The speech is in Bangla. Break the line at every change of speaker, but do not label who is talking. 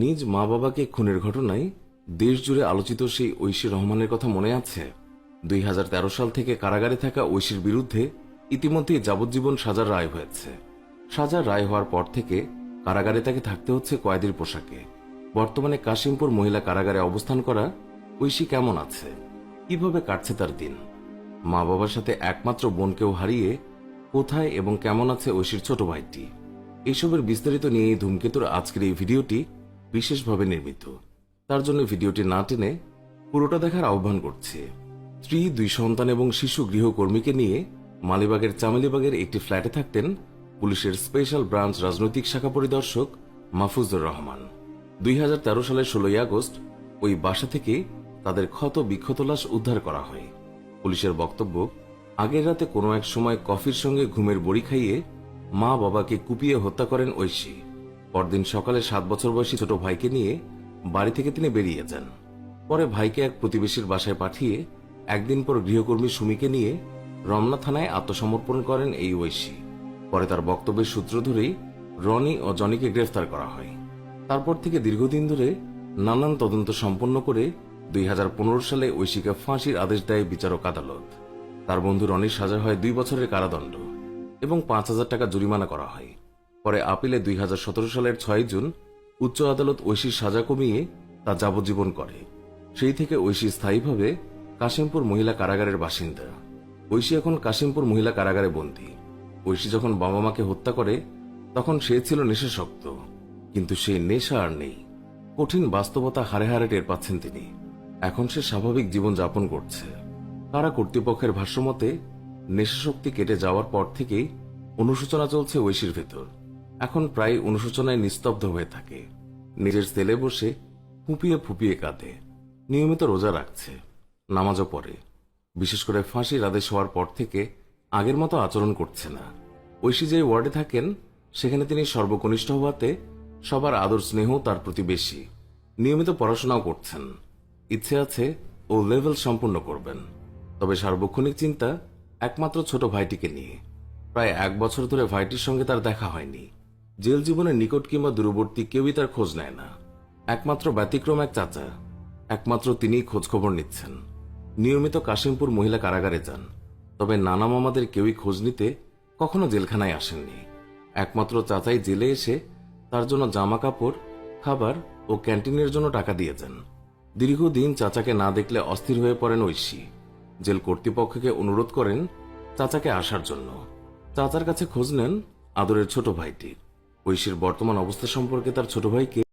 নিজ মা বাবাকে খুনের ঘটনায় দেশ জুড়ে আলোচিত সেই ঐশী রহমানের কথা মনে আছে? 2013 সাল থেকে কারাগারে থাকা ঐশীর বিরুদ্ধে ইতিমধ্যে যাবজ্জীবন সাজার রায় হয়েছে। সাজার রায় হওয়ার পর থেকে কারাগারে তাকে থাকতে হচ্ছে কয়েদির পোশাকে। বর্তমানে কাশিমপুর মহিলা কারাগারে অবস্থান করা ঐশী কেমন আছে, কিভাবে কাটছে তার দিন? মা বাবার সাথে একমাত্র বোনকেও হারিয়ে কোথায় এবং কেমন আছে ঐশীর ছোট ভাইটি? এইসবের বিস্তারিত নিয়ে এই ধূমকেতুর আজকের এই ভিডিওটি বিশেষভাবে নির্মিত। তার জন্য ভিডিওটি না টেনে পুরোটা দেখার আহ্বান করছি। স্ত্রী, 2 সন্তান এবং শিশু গৃহকর্মীকে নিয়ে মালিবাগের চামেলিবাগের একটি ফ্ল্যাটে থাকতেন পুলিশের স্পেশাল ব্রাঞ্চ রাজনৈতিক শাখা পরিদর্শক মাহফুজুর রহমান। 2013 সালের 16 আগস্ট ওই বাসা থেকে তাদের ক্ষত বিক্ষত লাশ উদ্ধার করা হয়। পুলিশের বক্তব্য, আগের রাতে কোনো এক সময় কফির সঙ্গে ঘুমের বড়ি খাইয়ে মা বাবাকে কুপিয়ে হত্যা করেন ঐশী। পরদিন সকালে 7 বছর বয়সী ছোট ভাইকে নিয়ে বাড়ি থেকে তিনি বেরিয়ে যান। পরে ভাইকে এক প্রতিবেশীর বাসায় পাঠিয়ে একদিন পর গৃহকর্মী সুমিকে নিয়ে রমনা থানায় আত্মসমর্পণ করেন এই ঐশী। পরে তার বক্তব্যের সূত্র ধরেই রনি ও জনিকে গ্রেফতার করা হয়। তারপর থেকে দীর্ঘদিন ধরে নানান তদন্ত সম্পন্ন করে 2015 সালে ঐশীকে ফাঁসির আদেশ দেয় বিচারক আদালত। তার বন্ধু রনির সাজা হয় 2 বছরের কারাদণ্ড এবং 5,000 টাকা জরিমানা করা হয়। পরে আপিলে 2017 সালের 6 জুন উচ্চ আদালত ঐশীর সাজা কমিয়ে তা যাবজ্জীবন করে। সেই থেকে ঐশী স্থায়ীভাবে কাশিমপুর মহিলা কারাগারের বাসিন্দা। ঐশী এখন কাশিমপুর মহিলা কারাগারে বন্দী। ঐশী যখন বাবা মাকে হত্যা করে তখন সে ছিল নেশাসক্ত, কিন্তু সেই নেশা আর নেই। কঠিন বাস্তবতা হারে হারে টের পাচ্ছেন তিনি। এখন সে স্বাভাবিক জীবন যাপন করছে। কারা কর্তৃপক্ষের ভাষ্যমতে নেশাশক্তি কেটে যাওয়ার পর থেকেই অনুশোচনা চলছে ঐশীর ভেতর। এখন প্রায় অনুশোচনায় নিস্তব্ধ হয়ে থাকে। নিজের সেলে বসে ফুপিয়ে ফুপিয়ে কাঁদে। নিয়মিত রোজা রাখছে, নামাজও পড়ে। বিশেষ করে ফাঁসির আদেশ হওয়ার পর থেকে আগের মতো আচরণ করছে না। ঐশী যে ওয়ার্ডে থাকেন সেখানে তিনি সর্বকনিষ্ঠ হওয়াতে সবার আদর স্নেহ তার প্রতি বেশি। নিয়মিত পড়াশোনাও করছেন। ইচ্ছে আছে ও লেভেল সম্পূর্ণ করবেন। তবে সার্বক্ষণিক চিন্তা একমাত্র ছোট ভাইটিকে নিয়ে। প্রায় 1 বছর ধরে ভাইটির সঙ্গে তার দেখা হয়নি। জেল জীবনের নিকট কিংবা দূরবর্তী কেউই তার খোঁজ নেয় না। একমাত্র ব্যতিক্রম এক চাচা, একমাত্র তিনিই খোঁজ খবর নিচ্ছেন। নিয়মিত কাশিমপুর মহিলা কারাগারে যান, তবে নানা মামাদের কেউই খোঁজ নিতে কখনো জেলখানায় আসেননি। একমাত্র চাচাই জেলে এসে তার জন্য জামা কাপড়, খাবার ও ক্যান্টিনের জন্য টাকা দিয়ে যান। দীর্ঘদিন চাচাকে না দেখলে অস্থির হয়ে পড়েন ঐশী। জেল কর্তৃপক্ষকে অনুরোধ করেন চাচাকে আসার জন্য। চাচার কাছে খোঁজ নেন আদরের ছোট ভাইটি। ঐশীর বর্তমান অবস্থা সম্পর্কে তার ছোট ভাইকে